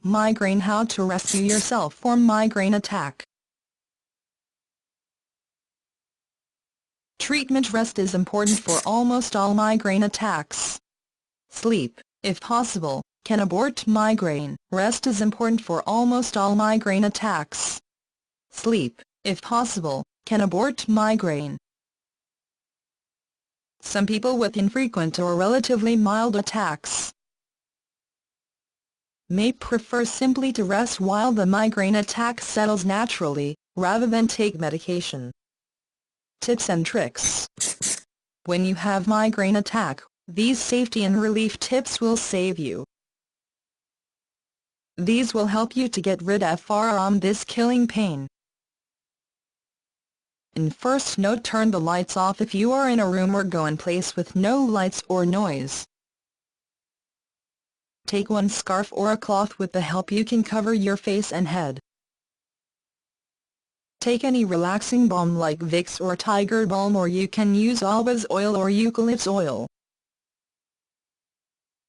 Migraine: how to rescue yourself from migraine attack. Treatment: rest is important for almost all migraine attacks. Sleep, if possible, can abort migraine. Rest is important for almost all migraine attacks. Sleep, if possible, can abort migraine. Some people with infrequent or relatively mild attacks may prefer simply to rest while the migraine attack settles naturally, rather than take medication. Tips and tricks. When you have migraine attack, these safety and relief tips will save you. These will help you to get rid of this killing pain. And first note: turn the lights off if you are in a room or go in place with no lights or noise. Take one scarf or a cloth with the help you can cover your face and head. Take any relaxing balm like Vicks or Tiger Balm, or you can use always oil or eucalyptus oil.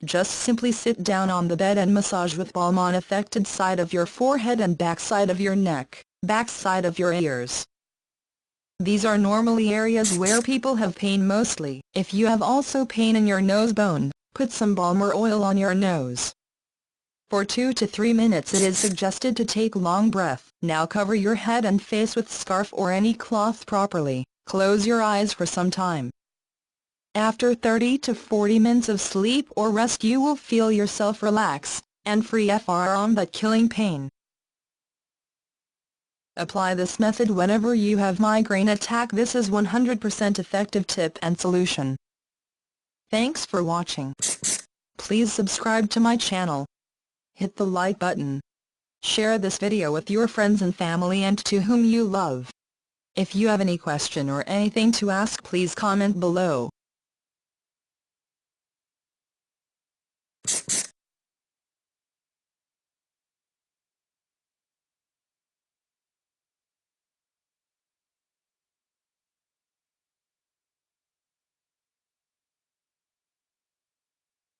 Just simply sit down on the bed and massage with balm on affected side of your forehead and back side of your neck, back side of your ears. These are normally areas where people have pain mostly. If you have also pain in your nose bone, put some balm or oil on your nose. For 2 to 3 minutes it is suggested to take long breath. Now cover your head and face with scarf or any cloth properly. Close your eyes for some time. After 30 to 40 minutes of sleep or rest, you will feel yourself relax and free from that killing pain. Apply this method whenever you have migraine attack. This is 100% effective tip and solution. Thanks for watching. Please subscribe to my channel. Hit the like button. Share this video with your friends and family and to whom you love. If you have any question or anything to ask, please comment below.